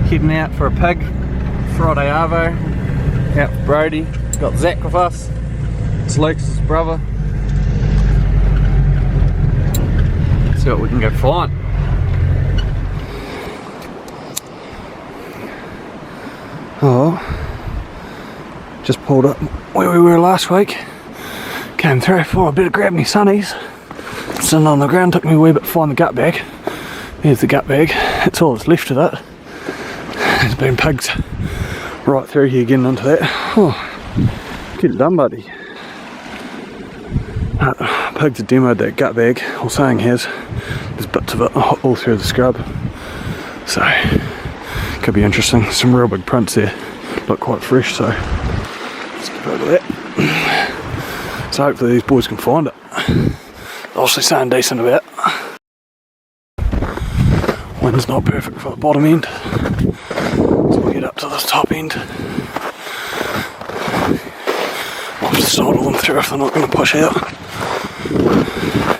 Heading out for a pig, Friday arvo, out for Brodie. Got Zac with us, it's Luke's brother. See what we can go find. Oh, just pulled up where we were last week. Came through for a bit of grab me sunnies. Sitting on the ground, took me a wee bit to find the gut bag. There's the gut bag, that's all that's left of it. There's been pigs right through here getting into that. Oh, get it done, buddy. Pigs have demoed that gut bag, or saying has. There's bits of it all through the scrub. So, could be interesting. Some real big prints there. Look quite fresh, so let's get over that. So hopefully these boys can find it. Obviously something decent about it. Wind's not perfect for the bottom end. So we'll get up to this top end. I'll just sidle them through if they're not going to push out.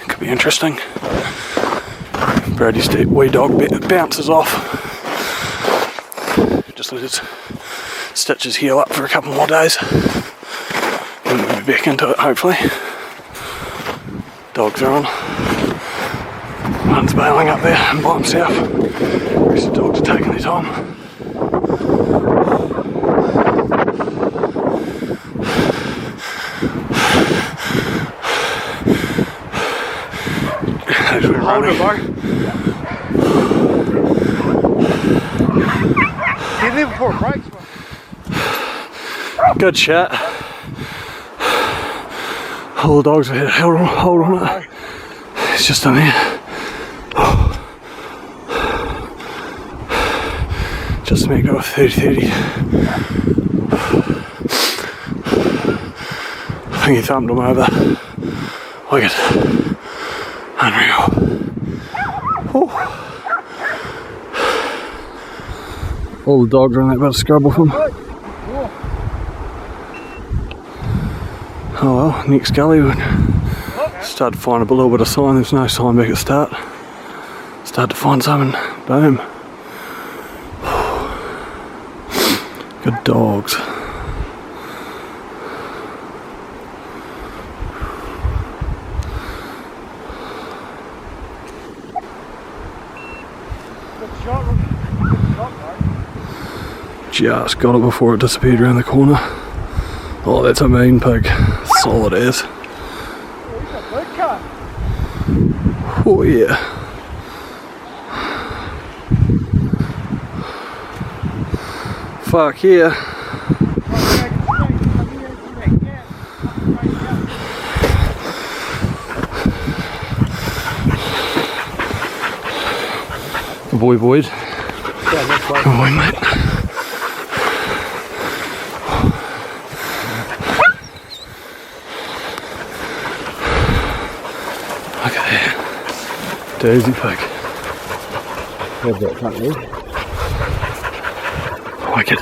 Could be interesting. Brodie's wee dog bounces off. Just let his stitches heal up for a couple more days. And we'll be back into it hopefully. Dogs are on. One's bailing up there and by himself. The rest of the dogs are taking their time. As we're running. Get in before it breaks. Good shot. All the dogs have had a hold on it. It's just in there. Just to make it go 30-30. I think he thumped him over. Wicked. Unreal. Oh. All the dogs are on that bit of scrub with him. Oh well, next gully we start to find a little bit of sign. There's no sign back at the start. Start to find something, boom. Good dogs. Just got it before it disappeared around the corner. Oh, that's a mean pig. Solid as. Oh yeah. Fuck yeah. Good boy, Boyd. Good boy, mate. Look at that. Daisy pig. Have that company. Wicked.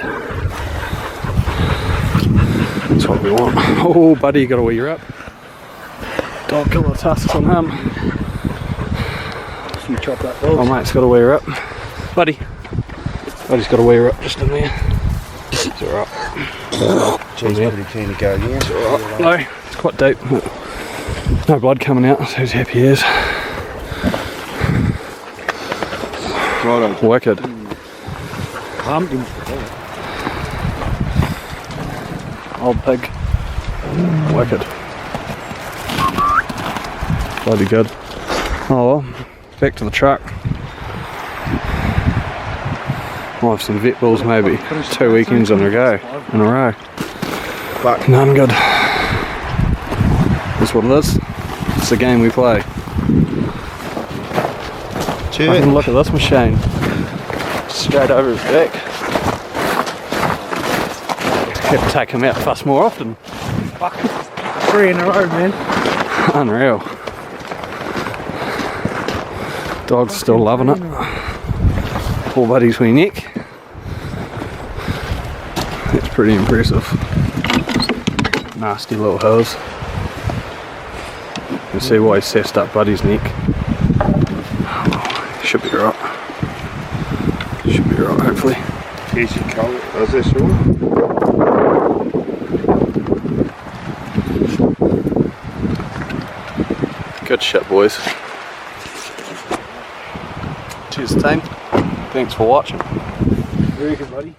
That's what we want. Oh, buddy, you gotta wear her up. Dog killer tusks on him. You chop that dog. Oh, mate's gotta wear her up. Buddy. Buddy's gotta wear her up just in there. It's alright. She's pretty keen to go again. It's alright. No, it's quite deep. No blood coming out, so he's happy as. Righto. Wicked. Pumpkin. Old pig. Wicked. Bloody good. Oh well, back to the truck. I'll have some vet balls maybe. 2 weekends in a row. But none good. That's what it is. It's the game we play. Fucking look at this machine. Straight over his back. Have to take him out fast more often. Fuck. 3 in a row, man. Unreal. Dog's still loving it. Poor buddy's wee neck. That's pretty impressive. Nasty little hose. You can see why he sassed up buddy's neck. Should be right. Should be right, hopefully. Easy colour, is this all? Good shit, boys. Cheers, team. Thanks for watching. Very good, buddy.